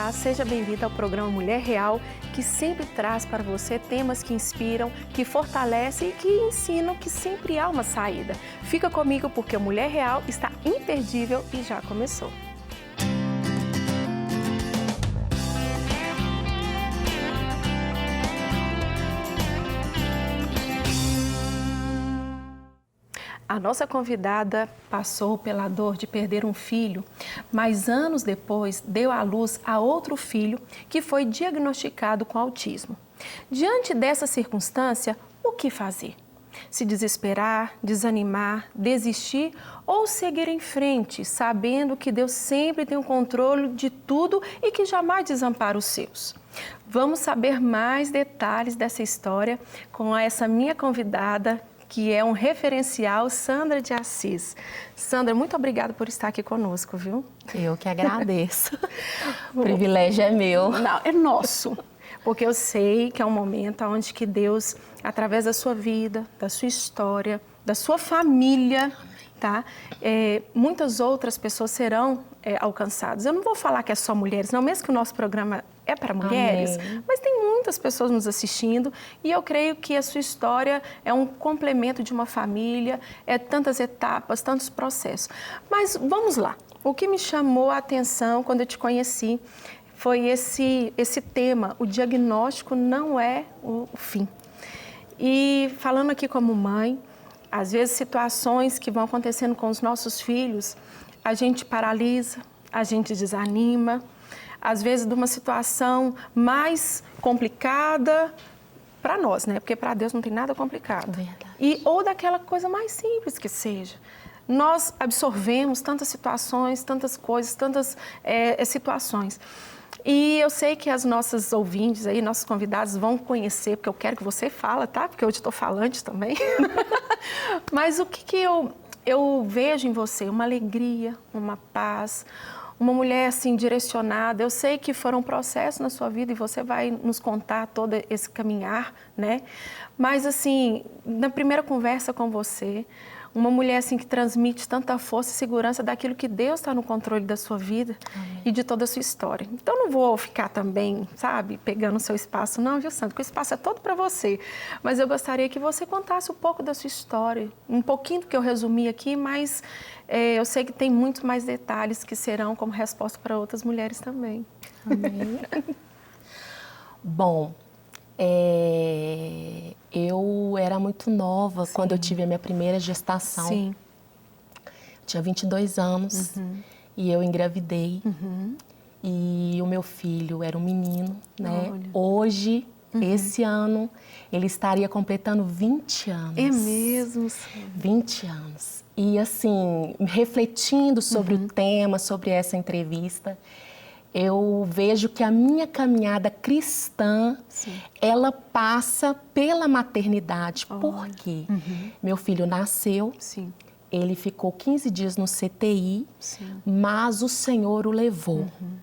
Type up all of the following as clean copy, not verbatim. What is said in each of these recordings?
Olá, seja bem-vinda ao programa Mulher Real, que sempre traz para você temas que inspiram, que fortalecem e que ensinam que sempre há uma saída. Fica comigo porque o Mulher Real está imperdível e já começou. A nossa convidada passou pela dor de perder um filho, mas anos depois deu à luz a outro filho que foi diagnosticado com autismo. Diante dessa circunstância, o que fazer? Se desesperar, desanimar, desistir ou seguir em frente, sabendo que Deus sempre tem o controle de tudo e que jamais desampara os seus. Vamos saber mais detalhes dessa história com essa minha convidada, que é um referencial, Sandra de Assis. Sandra, muito obrigada por estar aqui conosco, viu? Eu que agradeço. O privilégio é meu. Não, é nosso. Porque eu sei que é um momento onde que Deus, através da sua vida, da sua história, da sua família, tá? Muitas outras pessoas serão alcançadas. Eu não vou falar que é só mulheres, não, mesmo que o nosso programa é para mulheres, amém, mas tem muitas pessoas nos assistindo e eu creio que a sua história é um complemento de uma família, tantas etapas, tantos processos. Mas vamos lá, o que me chamou a atenção quando eu te conheci foi esse tema, o diagnóstico não é o fim. E falando aqui como mãe, às vezes situações que vão acontecendo com os nossos filhos, a gente paralisa, a gente desanima, às vezes de uma situação mais complicada para nós, né? Porque para Deus não tem nada complicado. Verdade. Ou daquela coisa mais simples que seja. Nós absorvemos tantas situações, tantas coisas, tantas situações. E eu sei que as nossas ouvintes aí, nossos convidados vão conhecer, porque eu quero que você fale, tá? Porque hoje estou falante também. Mas o que eu vejo em você? Uma alegria, uma paz, uma mulher assim direcionada. Eu sei que foram processos na sua vida e você vai nos contar todo esse caminhar, né? Mas assim, na primeira conversa com você, uma mulher assim que transmite tanta força e segurança daquilo que Deus está no controle da sua vida, amém, e de toda a sua história. Então não vou ficar também, sabe, pegando o seu espaço, não, viu, Sandra? Porque o espaço é todo para você. Mas eu gostaria que você contasse um pouco da sua história, um pouquinho do que eu resumi aqui, mas eu sei que tem muitos mais detalhes que serão como resposta para outras mulheres também. Amém. Bom, eu era muito nova, sim, quando eu tive a minha primeira gestação. Sim. Eu tinha 22 anos, uhum, e eu engravidei. Uhum. E o meu filho era um menino, né? Olha. Hoje, uhum, esse ano, ele estaria completando 20 anos. É mesmo? Sim. 20 anos. E assim, refletindo sobre, uhum, o tema, sobre essa entrevista, eu vejo que a minha caminhada cristã, sim, ela passa pela maternidade. Oh. Por quê? Uhum. Meu filho nasceu, sim, ele ficou 15 dias no CTI, sim, mas o Senhor o levou. Uhum.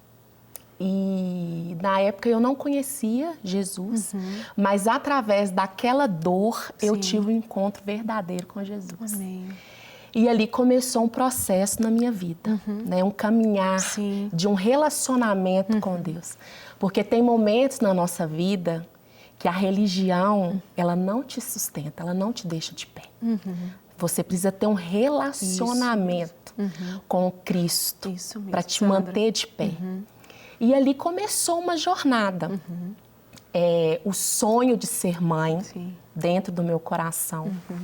E na época eu não conhecia Jesus, uhum, mas através daquela dor, sim, eu tive um encontro verdadeiro com Jesus. Amém. E ali começou um processo na minha vida, uhum, né? Um caminhar, sim, de um relacionamento, uhum, com Deus. Porque tem momentos na nossa vida que a religião, uhum, ela não te sustenta, ela não te deixa de pé. Uhum. Você precisa ter um relacionamento, uhum, com Cristo para te manter de pé. Uhum. E ali começou uma jornada. Uhum. O sonho de ser mãe, sim, dentro do meu coração. Uhum.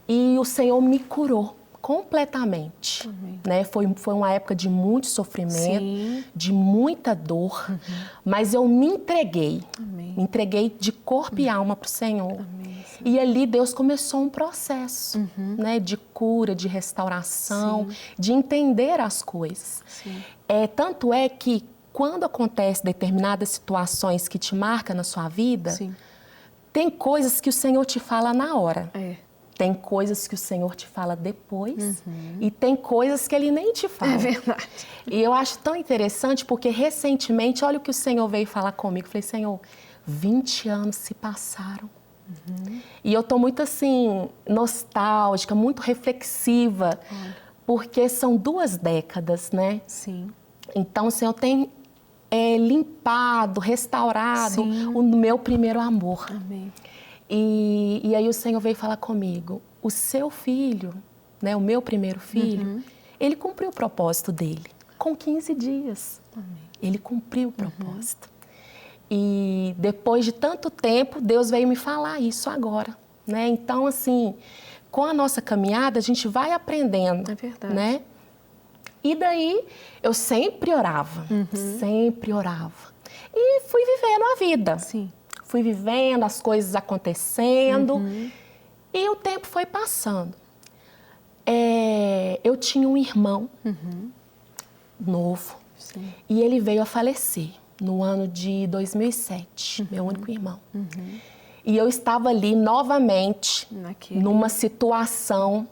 E o Senhor me curou completamente, uhum, né? Foi uma época de muito sofrimento, sim, de muita dor, uhum, mas eu me entreguei, amém, me entreguei de corpo, uhum, e alma para o Senhor. Amém, e ali Deus começou um processo, uhum, né? De cura, de restauração, sim, de entender as coisas. Sim. Tanto é que quando acontecem determinadas situações que te marcam na sua vida, sim, tem coisas que o Senhor te fala na hora. Tem coisas que o Senhor te fala depois, uhum, e tem coisas que Ele nem te fala. É verdade. E eu acho tão interessante porque recentemente, olha o que o Senhor veio falar comigo. Eu falei, Senhor, 20 anos se passaram. Uhum. E eu estou muito assim, nostálgica, muito reflexiva, porque são 2 décadas, né? Sim. Então o Senhor tem limpado, restaurado o meu primeiro amor. Amém. E aí o Senhor veio falar comigo, o seu filho, né, o meu primeiro filho, ele cumpriu o propósito dele com 15 dias. Amém. Ele cumpriu o propósito. E depois de tanto tempo, Deus veio me falar isso agora, né? Então, assim, com a nossa caminhada, a gente vai aprendendo, É verdade. né? E daí, eu sempre orava, sempre orava. E fui vivendo a vida. Sim. Fui vivendo, as coisas acontecendo. E o tempo foi passando. Eu tinha um irmão novo. Sim. E ele veio a falecer no ano de 2007, meu único irmão. E eu estava ali novamente numa situação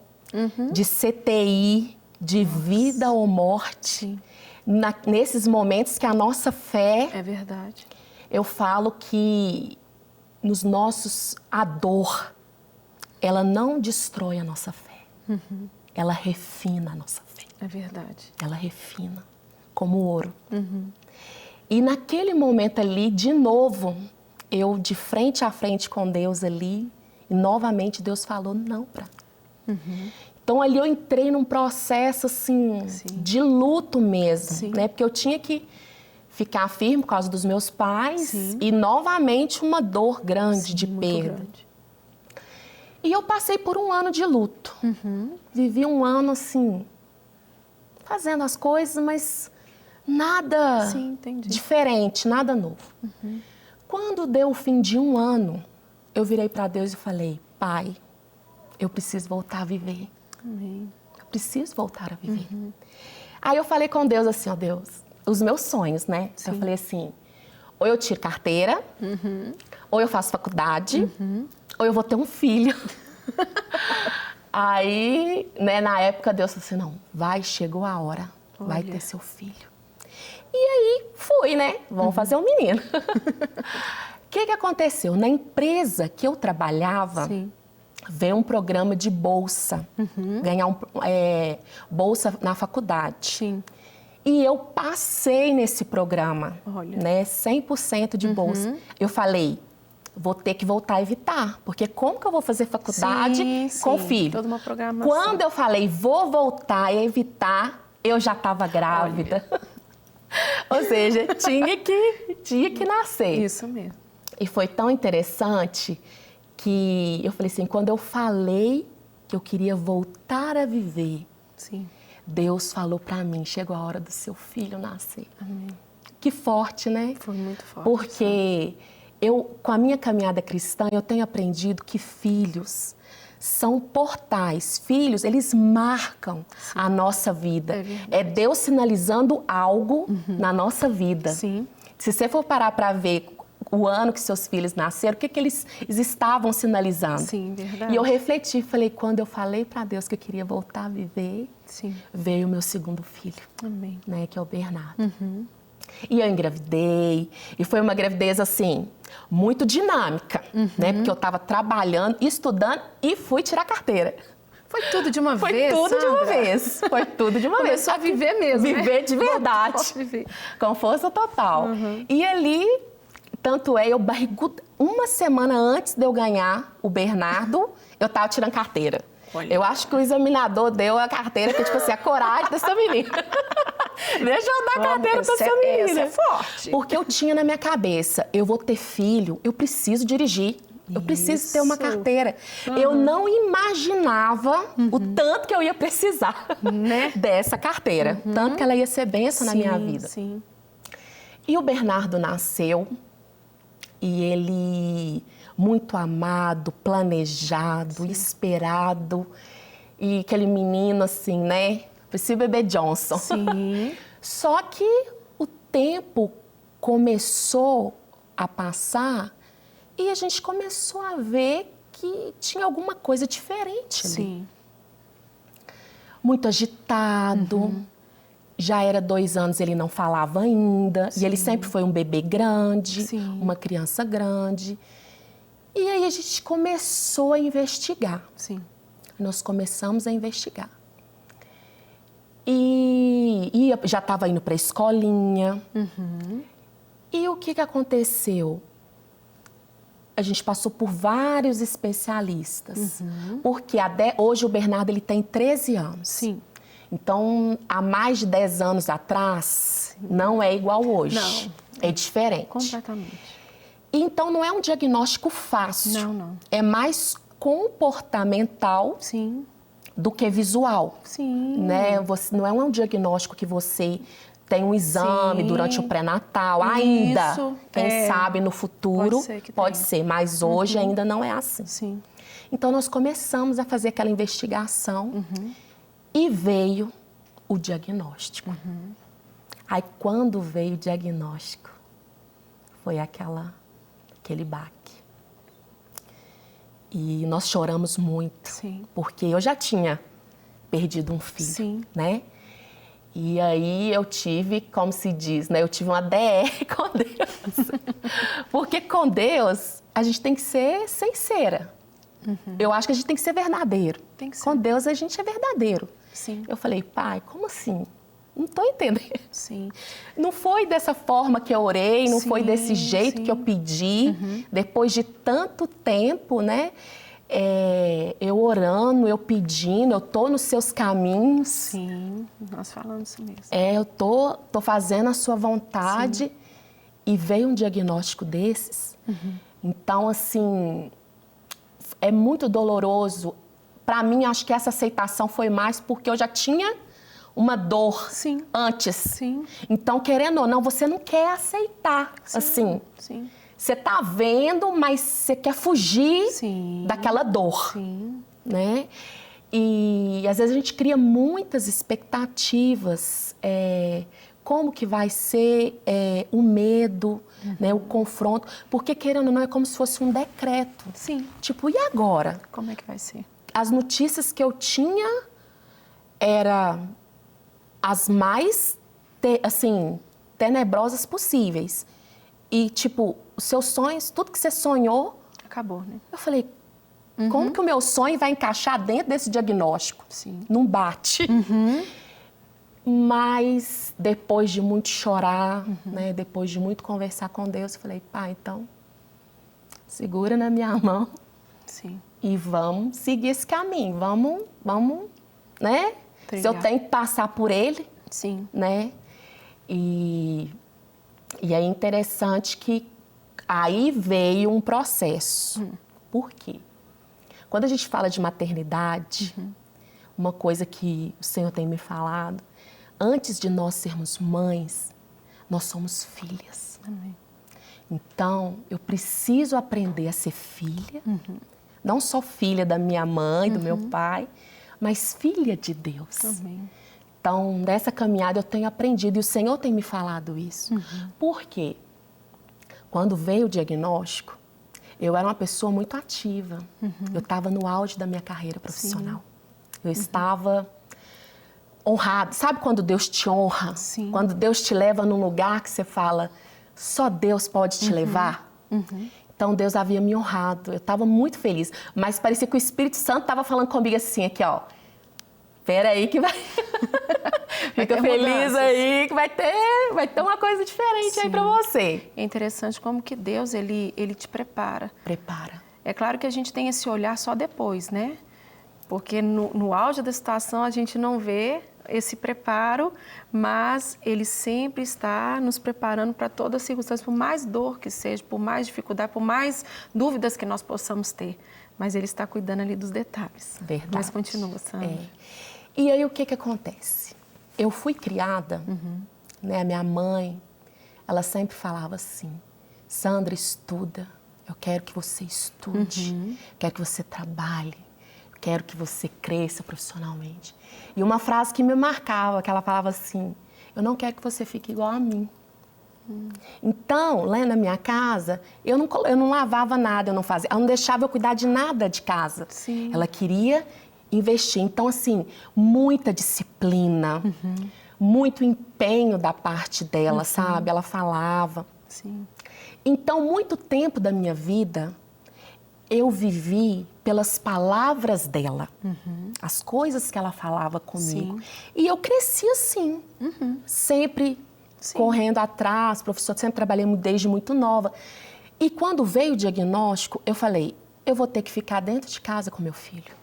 de CTI, de vida ou morte. Nesses momentos que a nossa fé... É verdade. Eu falo que a dor, ela não destrói a nossa fé. Ela refina a nossa fé. É verdade. Ela refina, como ouro. E naquele momento ali, de novo, eu de frente a frente com Deus ali, e novamente Deus falou não para mim. Então ali eu entrei num processo assim, de luto mesmo, né? Porque eu tinha que ficar firme por causa dos meus pais e novamente uma dor grande de perda. Grande. E eu passei por um ano de luto. Vivi um ano assim, fazendo as coisas, mas nada diferente, nada novo. Quando deu o fim de um ano, eu virei para Deus e falei, Pai, eu preciso voltar a viver. Amém. Eu preciso voltar a viver. Aí eu falei com Deus assim, ó Deus, os meus sonhos, né? Eu falei assim, ou eu tiro carteira, ou eu faço faculdade, ou eu vou ter um filho. Aí, né, na época, Deus falou assim, não, chegou a hora, vai ter seu filho. E aí, fui, né? Vamos fazer um menino. O que aconteceu? Na empresa que eu trabalhava, veio um programa de bolsa, ganhar bolsa na faculdade. E eu passei nesse programa, né, 100% de bolsa. Eu falei, vou ter que voltar a evitar, porque como que eu vou fazer faculdade com filho? Toda uma programação. Quando eu falei, vou voltar a evitar, eu já estava grávida. Ou seja, tinha que nascer. Isso mesmo. E foi tão interessante que eu falei assim, quando eu falei que eu queria voltar a viver, Deus falou para mim, chegou a hora do seu filho nascer. Amém. Que forte, né? Foi muito forte. Porque com a minha caminhada cristã, eu tenho aprendido que filhos são portais. Filhos, eles marcam a nossa vida. É Deus sinalizando algo na nossa vida. Se você for parar para ver o ano que seus filhos nasceram, o que eles estavam sinalizando? Verdade. E eu refleti, falei, quando eu falei para Deus que eu queria voltar a viver, veio o meu segundo filho, Amém. né, que é o Bernardo. E eu engravidei, e foi uma gravidez, assim, muito dinâmica, né? Porque eu estava trabalhando, estudando e fui tirar carteira. Foi tudo de uma vez, Foi tudo Sandra? de uma vez. Foi tudo de uma vez. Começou a viver mesmo, Viver de verdade. Com força total. E ali, tanto eu barriguda, uma semana antes de eu ganhar o Bernardo, eu estava tirando carteira. Eu acho que o examinador deu a carteira, que tipo assim, a coragem dessa menina. Deixa eu dar a carteira pra essa menina. Essa é forte. Porque eu tinha na minha cabeça, eu vou ter filho, eu preciso dirigir. Eu preciso ter uma carteira. Eu não imaginava o tanto que eu ia precisar dessa carteira. Tanto que ela ia ser bênção na minha vida. E o Bernardo nasceu e ele... muito amado, planejado, esperado. E aquele menino, assim, né? Parecia o bebê Johnson. Só que o tempo começou a passar e a gente começou a ver que tinha alguma coisa diferente ali. Muito agitado. Já era 2 anos, ele não falava ainda. E ele sempre foi um bebê grande, uma criança grande. E aí a gente começou a investigar. Nós começamos a investigar. E já estava indo para a escolinha. E o que aconteceu? A gente passou por vários especialistas. Porque hoje o Bernardo ele tem 13 anos. Sim. Então, há mais de 10 anos atrás, não é igual hoje. Não. É diferente. Completamente. Então, não é um diagnóstico fácil. Não, não. É mais comportamental Sim. do que visual. Sim. Né? Não é um diagnóstico que você tem um exame durante o pré-natal. Ainda, quem sabe no futuro, pode ser, mas hoje ainda não é assim. Sim. Então, nós começamos a fazer aquela investigação e veio o diagnóstico. Aí, quando veio o diagnóstico, foi aquele baque. E nós choramos muito, porque eu já tinha perdido um filho, né? E aí eu tive, como se diz, né? Eu tive uma DR com Deus. Porque com Deus, a gente tem que ser sincera. Eu acho que a gente tem que ser verdadeiro. Tem que ser. Com Deus, a gente é verdadeiro. Sim. Eu falei, pai, como assim? Não estou entendendo. Sim. Não foi dessa forma que eu orei, não foi desse jeito que eu pedi. Depois de tanto tempo, né? Eu orando, eu pedindo, eu tô nos seus caminhos. Sim, nós falamos isso mesmo. Eu tô fazendo a sua vontade e veio um diagnóstico desses. Então, assim, é muito doloroso. Para mim, acho que essa aceitação foi mais porque eu já tinha uma dor antes. Então, querendo ou não, você não quer aceitar, assim. Você tá vendo, mas você quer fugir daquela dor, né? E às vezes a gente cria muitas expectativas. Como que vai ser o medo, né, o confronto? Porque, querendo ou não, é como se fosse um decreto. Tipo, e agora? Como é que vai ser? As notícias que eu tinha eram as mais, assim, tenebrosas possíveis. E, tipo, os seus sonhos, tudo que você sonhou... Acabou, né? Eu falei, como que o meu sonho vai encaixar dentro desse diagnóstico? Não bate. Mas, depois de muito chorar, né, depois de muito conversar com Deus, eu falei, pai, então, segura na minha mão e vamos seguir esse caminho. Vamos, né? Se eu tenho que passar por ele, né? E é interessante que aí veio um processo. Por quê? Quando a gente fala de maternidade, uma coisa que o Senhor tem me falado, antes de nós sermos mães, nós somos filhas. Amém. Então, eu preciso aprender a ser filha, não só filha da minha mãe, do meu pai, mas filha de Deus. Amém. Então, nessa caminhada eu tenho aprendido e o Senhor tem me falado isso. Por quê? Quando veio o diagnóstico, eu era uma pessoa muito ativa. Eu estava no auge da minha carreira profissional. Eu estava honrada. Sabe quando Deus te honra? Quando Deus te leva num lugar que você fala, só Deus pode te levar? Então, Deus havia me honrado. Eu estava muito feliz. Mas parecia que o Espírito Santo estava falando comigo assim, aqui, ó. Espera aí que vai... Fica feliz aí que vai ter uma coisa diferente aí para você. É interessante como que Deus, ele te prepara. Prepara. É claro que a gente tem esse olhar só depois, né? Porque no auge da situação a gente não vê esse preparo, mas ele sempre está nos preparando para toda circunstância, por mais dor que seja, por mais dificuldade, por mais dúvidas que nós possamos ter. Mas ele está cuidando ali dos detalhes. Verdade. Mas continua, Sandra. E aí o que acontece? Eu fui criada, né? A minha mãe, ela sempre falava assim, Sandra, estuda, eu quero que você estude, quero que você trabalhe, quero que você cresça profissionalmente. E uma frase que me marcava, que ela falava assim, eu não quero que você fique igual a mim. Então, lá na minha casa, eu não lavava nada, ela não deixava eu cuidar de nada de casa. Ela queria investir. Então, assim, muita disciplina, muito empenho da parte dela, sabe? Ela falava. Então, muito tempo da minha vida, eu vivi pelas palavras dela, as coisas que ela falava comigo. Sim. E eu cresci assim, sempre correndo atrás, professor, sempre trabalhei desde muito nova. E quando veio o diagnóstico, eu falei, eu vou ter que ficar dentro de casa com meu filho.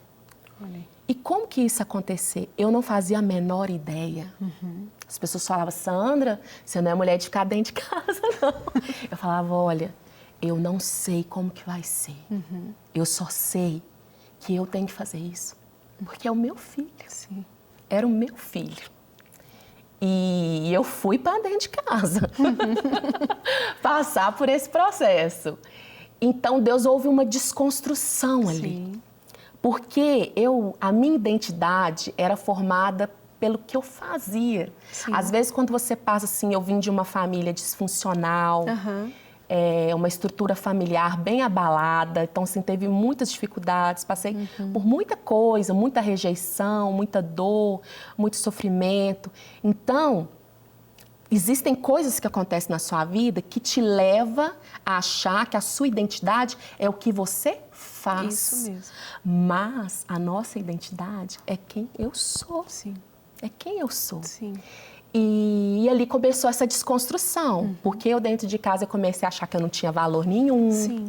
Olha. E como que isso ia acontecer? Eu não fazia a menor ideia. As pessoas falavam, Sandra, você não é mulher de ficar dentro de casa, não. Eu falava, olha, eu não sei como que vai ser. Eu só sei que eu tenho que fazer isso. Porque é o meu filho. Sim. Era o meu filho. E eu fui para dentro de casa. Passar por esse processo. Então, Deus houve uma desconstrução ali. Sim. Porque a minha identidade era formada pelo que eu fazia. Sim. Às vezes, quando você passa assim, eu vim de uma família disfuncional, uma estrutura familiar bem abalada, então, assim, teve muitas dificuldades, passei por muita coisa, muita rejeição, muita dor, muito sofrimento. Então, existem coisas que acontecem na sua vida que te leva a achar que a sua identidade é o que você faz. Isso mesmo. Mas a nossa identidade é quem eu sou. Sim. É quem eu sou. Sim. E ali começou essa desconstrução, porque eu dentro de casa eu comecei a achar que eu não tinha valor nenhum. Sim.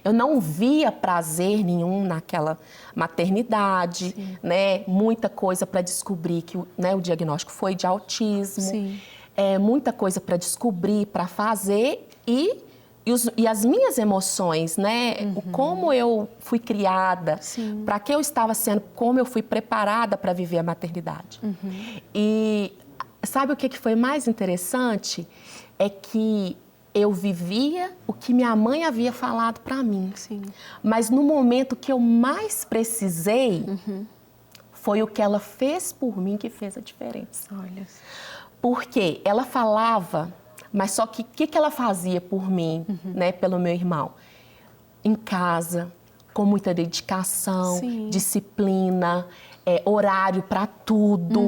Eu não via prazer nenhum naquela maternidade, né? Muita coisa para descobrir que o diagnóstico foi de autismo. Sim. Muita coisa para descobrir, para fazer e as minhas emoções, né? Como eu fui criada, para que eu estava sendo, como eu fui preparada para viver a maternidade. E sabe o que foi mais interessante? É que eu vivia o que minha mãe havia falado para mim. Sim. Mas no momento que eu mais precisei, foi o que ela fez por mim que fez a diferença. Olha. Porque ela falava, mas só que o que ela fazia por mim, né, pelo meu irmão? Em casa, com muita dedicação, disciplina, horário para tudo.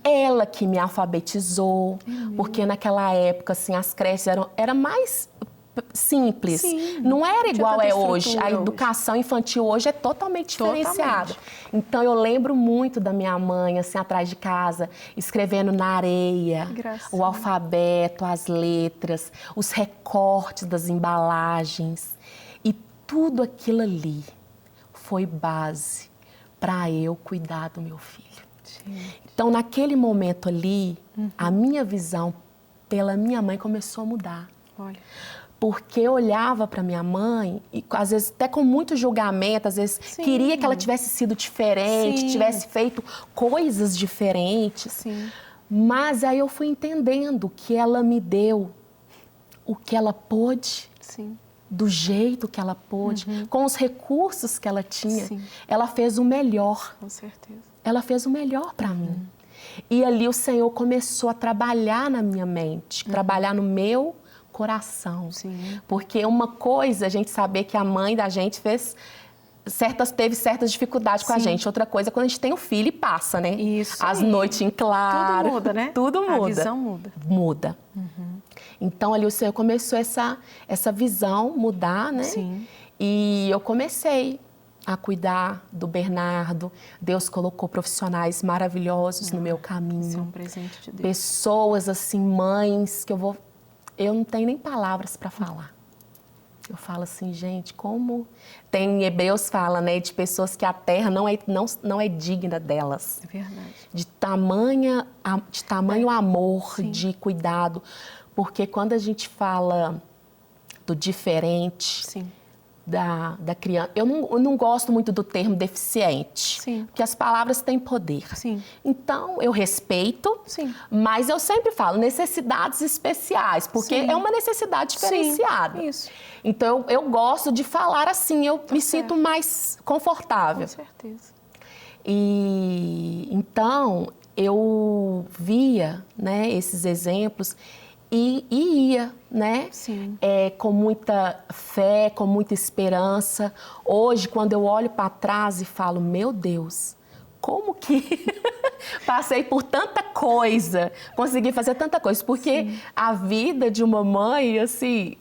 Ela que me alfabetizou, porque naquela época, assim, as creches eram mais simples. Sim. Não era igual é hoje. A educação infantil hoje é totalmente diferenciada. Então, eu lembro muito da minha mãe, assim, atrás de casa, escrevendo na areia, o alfabeto, as letras, os recortes das embalagens. E tudo aquilo ali foi base para eu cuidar do meu filho. Então, naquele momento ali, a minha visão pela minha mãe começou a mudar. Olha. Porque eu olhava para minha mãe e, às vezes, até com muito julgamento, às vezes, queria que ela tivesse sido diferente, tivesse feito coisas diferentes. Mas aí eu fui entendendo que ela me deu o que ela pôde, do jeito que ela pôde, com os recursos que ela tinha. Ela fez o melhor. Com certeza. Ela fez o melhor para mim. E ali o Senhor começou a trabalhar na minha mente, trabalhar no meu coração. Porque uma coisa a gente saber que a mãe da gente teve certas dificuldades com a gente. Outra coisa é quando a gente tem o filho e passa, né? Isso. As noites em claro. Tudo muda, né? Tudo muda. A visão muda. Muda. Então ali o Senhor começou essa visão mudar, né? E eu comecei a cuidar do Bernardo. Deus colocou profissionais maravilhosos no meu caminho. Isso é um presente de Deus. Pessoas assim, mães, que eu não tenho nem palavras para falar. Eu falo assim, gente, como... Tem em Hebreus fala, né, de pessoas que a terra não é digna delas. É verdade. De tamanho amor, de cuidado. Porque quando a gente fala do diferente... Da criança. Eu não gosto muito do termo deficiente, porque as palavras têm poder. Então, eu respeito, mas eu sempre falo necessidades especiais, porque é uma necessidade diferenciada. Isso. Então, eu gosto de falar assim, eu me sinto mais confortável. Com certeza. E então, eu via, né, esses exemplos e ia, né? Com muita fé, com muita esperança. Hoje, quando eu olho para trás e falo, meu Deus, como que passei por tanta coisa, consegui fazer tanta coisa? Porque a vida de uma mãe, assim,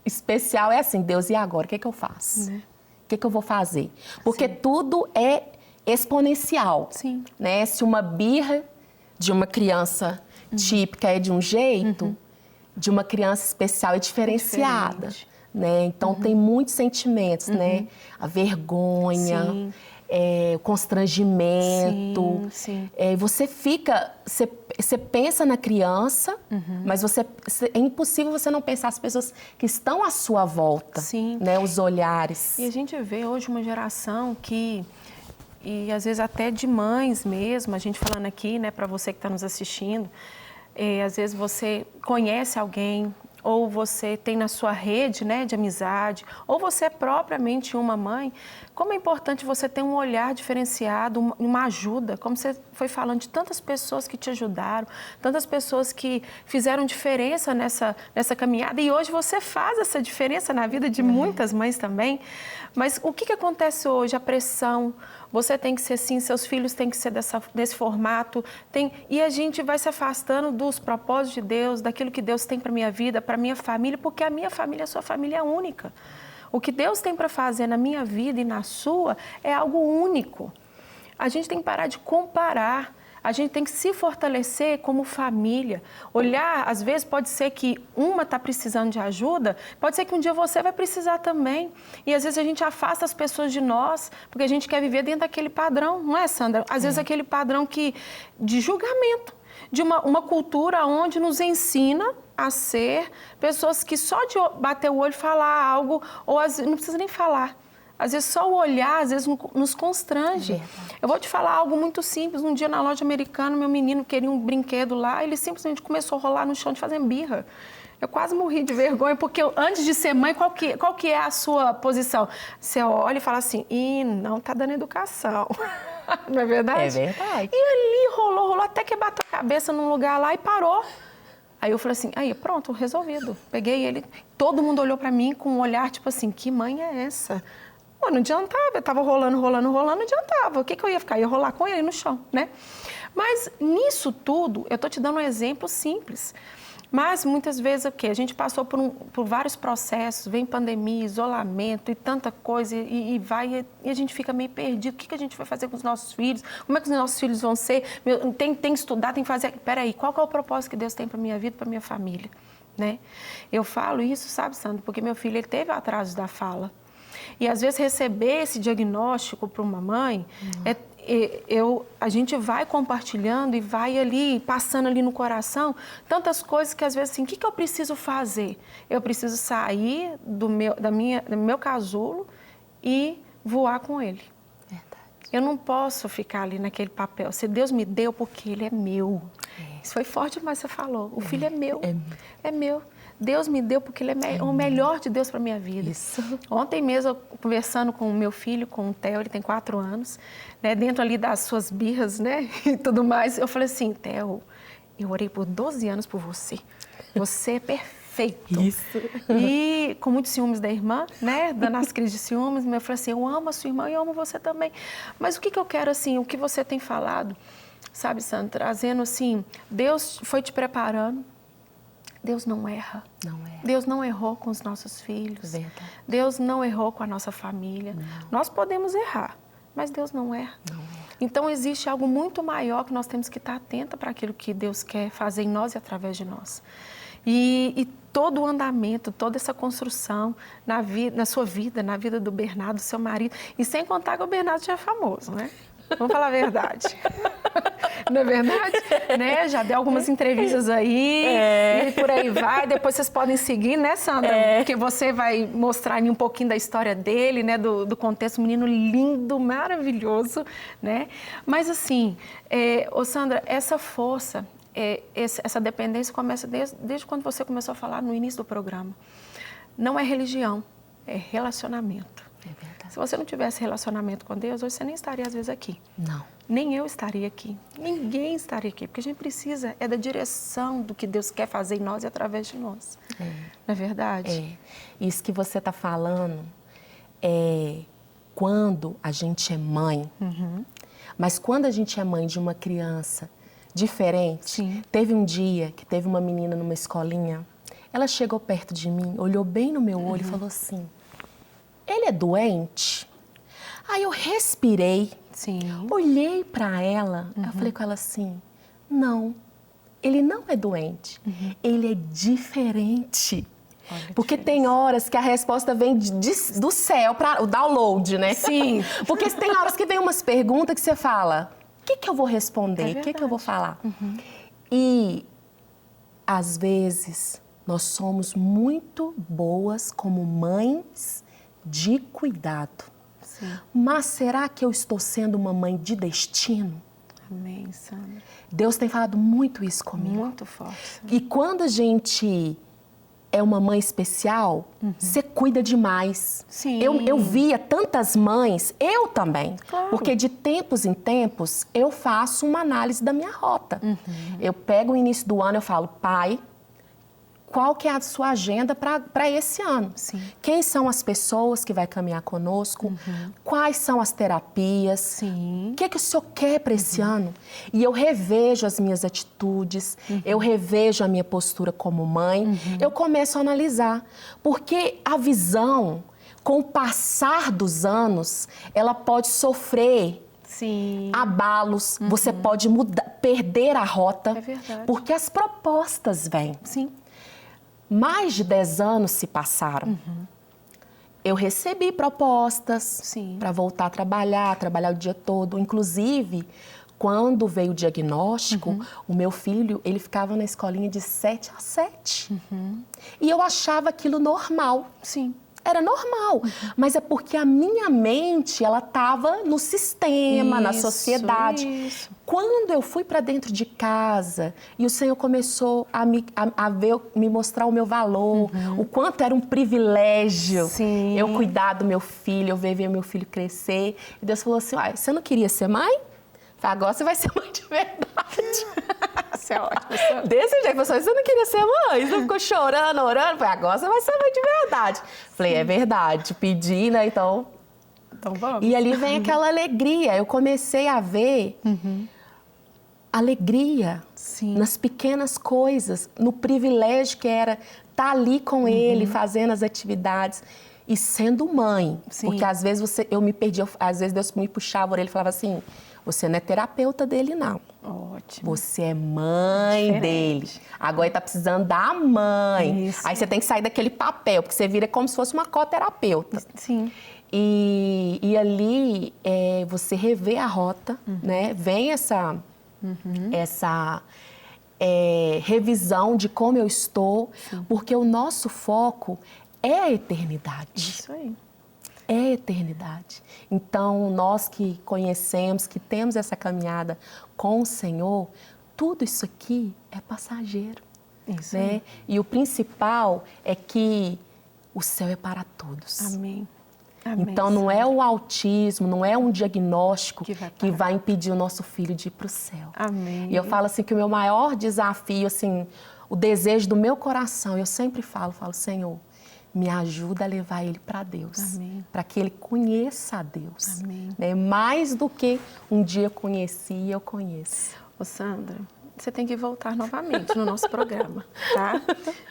especial é assim, Deus, e agora? O que é que eu faço? que eu vou fazer? Porque tudo é exponencial. Sim. Né? Se uma birra de uma criança típica é de um jeito, de uma criança especial é diferenciada. Né? Então, tem muitos sentimentos, né? A vergonha, o constrangimento. Sim. Você pensa na criança, mas é impossível você não pensar as pessoas que estão à sua volta, né? Os olhares. E a gente vê hoje uma geração que, e às vezes até de mães mesmo, a gente falando aqui, né, para você que está nos assistindo, às vezes você conhece alguém, ou você tem na sua rede, né, de amizade, ou você é propriamente uma mãe, como é importante você ter um olhar diferenciado, uma ajuda, como você foi falando, de tantas pessoas que te ajudaram, tantas pessoas que fizeram diferença nessa caminhada, e hoje você faz essa diferença na vida de muitas mães também. Mas o que acontece hoje? A pressão, você tem que ser assim, seus filhos têm que ser desse formato, e a gente vai se afastando dos propósitos de Deus, daquilo que Deus tem para a minha vida, para a minha família, porque a minha família, a sua família é única. O que Deus tem para fazer na minha vida e na sua é algo único. A gente tem que parar de comparar. A gente tem que se fortalecer como família. Olhar, às vezes pode ser que uma está precisando de ajuda, pode ser que um dia você vai precisar também. E às vezes a gente afasta as pessoas de nós, porque a gente quer viver dentro daquele padrão, não é, Sandra? Às vezes aquele padrão de julgamento, de uma cultura onde nos ensina a ser pessoas que só de bater o olho e falar algo, ou às vezes não precisa nem falar. Às vezes só o olhar, às vezes nos constrange. Eu vou te falar algo muito simples. Um dia na loja americana, meu menino queria um brinquedo lá, ele simplesmente começou a rolar no chão de fazer birra. Eu quase morri de vergonha, porque antes de ser mãe, qual que é a sua posição? Você olha e fala assim, não tá dando educação. Não é verdade? É verdade. E ali rolou, até que bateu a cabeça num lugar lá e parou. Aí eu falei assim, aí pronto, resolvido. Peguei ele, todo mundo olhou pra mim com um olhar tipo assim, que mãe é essa? Pô, não adiantava, eu tava rolando, não adiantava. O que eu ia ficar? Eu ia rolar com ele no chão, né? Mas nisso tudo, eu tô te dando um exemplo simples. Mas muitas vezes o quê? A gente passou por vários processos, vem pandemia, isolamento e tanta coisa, e a gente fica meio perdido. O que a gente vai fazer com os nossos filhos? Como é que os nossos filhos vão ser? Tem que estudar, tem que fazer... Peraí, qual que é o propósito que Deus tem para minha vida, para minha família? Né? Eu falo isso, sabe, Sandra, porque meu filho ele teve atraso da fala. E às vezes receber esse diagnóstico para uma mãe, a gente vai compartilhando e vai ali, passando ali no coração, tantas coisas que às vezes assim, o que eu preciso fazer? Eu preciso sair do meu casulo e voar com ele. Verdade. Eu não posso ficar ali naquele papel. Se Deus me deu, porque ele é meu. Isso foi forte, mas você falou. O filho é meu. É meu. Deus me deu porque ele é o melhor de Deus para a minha vida. Isso. Ontem mesmo, conversando com o meu filho, com o Theo, ele tem 4 anos, né, dentro ali das suas birras, né, e tudo mais, eu falei assim, Theo, eu orei por 12 anos por você. Você é perfeito. Isso. E com muitos ciúmes da irmã, né, dando as crises de ciúmes, eu falei assim, eu amo a sua irmã e eu amo você também. Mas o que eu quero, assim, o que você tem falado, sabe, Sandra, trazendo assim, Deus foi te preparando. Deus não erra. Não erra. Deus não errou com os nossos filhos. Verdade. Deus não errou com a nossa família. Não. Nós podemos errar, mas Deus não erra. Não erra. Então, existe algo muito maior que nós temos que estar atenta para aquilo que Deus quer fazer em nós e através de nós. E todo o andamento, toda essa construção na sua vida, na vida do Bernardo, seu marido, e sem contar que o Bernardo já é famoso, né? Vamos falar a verdade. Não é verdade? Né? Já deu algumas entrevistas aí e por aí vai. Depois vocês podem seguir, né, Sandra? Porque você vai mostrar um pouquinho da história dele, né? Do contexto. Um menino lindo, maravilhoso, né? Mas assim, Sandra, essa força, essa dependência começa desde quando você começou a falar no início do programa. Não é religião, é relacionamento. É verdade. Se você não tivesse relacionamento com Deus, hoje você nem estaria, às vezes, aqui. Não. Nem eu estaria aqui. Ninguém estaria aqui. Porque a gente precisa da direção do que Deus quer fazer em nós e através de nós. Não é verdade? Isso que você está falando é quando a gente é mãe. Mas quando a gente é mãe de uma criança diferente. Sim. Teve um dia que teve uma menina numa escolinha. Ela chegou perto de mim, olhou bem no meu olho e falou assim... ele é doente? Aí eu respirei, Sim. olhei para ela, eu falei com ela assim, não, ele não é doente, ele é diferente. Olha, Porque tem horas que a resposta vem do céu, para o download, né? Sim. Porque tem horas que vem umas perguntas que você fala, o que eu vou responder? O que eu vou falar? E, às vezes, nós somos muito boas como mães de cuidado. Sim. Mas será que eu estou sendo uma mãe de destino? Amém, Sandra. Deus tem falado muito isso comigo. Muito forte. Sandra. E quando a gente é uma mãe especial, você cuida demais. Sim. Eu via tantas mães, eu também. Claro. Porque de tempos em tempos eu faço uma análise da minha rota. Eu pego o início do ano e falo, pai, qual que é a sua agenda para esse ano? Sim. Quem são as pessoas que vai caminhar conosco? Quais são as terapias? Sim. O que o senhor quer para esse ano? E eu revejo as minhas atitudes, eu revejo a minha postura como mãe, eu começo a analisar. Porque a visão, com o passar dos anos, ela pode sofrer Sim. abalos, você pode perder a rota. É verdade. Porque as propostas vêm. Sim. Mais de 10 anos se passaram. Eu recebi propostas para voltar a trabalhar o dia todo. Inclusive, quando veio o diagnóstico, o meu filho, ele ficava na escolinha de 7 às 7. E eu achava aquilo normal. Sim. Era normal, mas é porque a minha mente, ela estava no sistema, na sociedade. Isso. Quando eu fui para dentro de casa e o Senhor começou a me mostrar o meu valor, o quanto era um privilégio Sim. eu cuidar do meu filho, eu ver meu filho crescer. E Deus falou assim, você não queria ser mãe? Agora você vai ser mãe de verdade. Isso é ótimo. Desse jeito, pessoal, você não queria ser mãe, você ficou chorando, orando, falei, agora você vai ser mãe de verdade. Falei, é verdade, pedi, né, então vamos. E ali vem aquela alegria, eu comecei a ver alegria nas pequenas coisas, no privilégio que era estar ali com ele, fazendo as atividades e sendo mãe. Sim. Porque às vezes eu me perdia, às vezes Deus me puxava a orelha e falava assim, você não é terapeuta dele, não. Ótimo. Você é mãe Diferente. dele. Agora ele tá precisando da mãe. Isso. Aí você tem que sair daquele papel, porque você vira como se fosse uma coterapeuta. Sim. E ali você revê a rota, né? Vem essa revisão de como eu estou, porque o nosso foco é a eternidade. Isso aí. É a eternidade. Então, nós que conhecemos, que temos essa caminhada com o Senhor, tudo isso aqui é passageiro. Isso né? aí. E o principal é que o céu é para todos. Amém. Amém. Então, não é o autismo, não é um diagnóstico Que vai impedir o nosso filho de ir para o céu. Amém. E eu falo assim que o meu maior desafio, assim, o desejo do meu coração, eu sempre falo, Senhor, me ajuda a levar ele para Deus, para que ele conheça a Deus. Amém. Né? Mais do que um dia eu conheci e eu conheço. Ô, Sandra, você tem que voltar novamente no nosso programa, tá?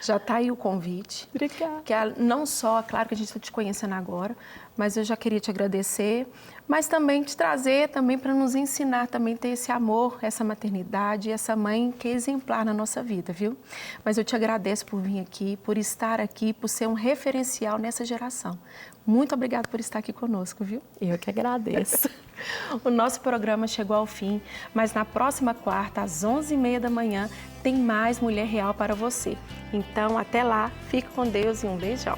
Já está aí o convite. Obrigada. Que não só, claro que a gente está te conhecendo agora, mas eu já queria te agradecer, mas também te trazer também para nos ensinar também ter esse amor, essa maternidade, essa mãe que é exemplar na nossa vida, viu? Mas eu te agradeço por vir aqui, por estar aqui, por ser um referencial nessa geração. Muito obrigada por estar aqui conosco, viu? Eu que agradeço. O nosso programa chegou ao fim, mas na próxima quarta, às 11h30 da manhã, tem mais Mulher Real para você. Então, até lá, fique com Deus e um beijão.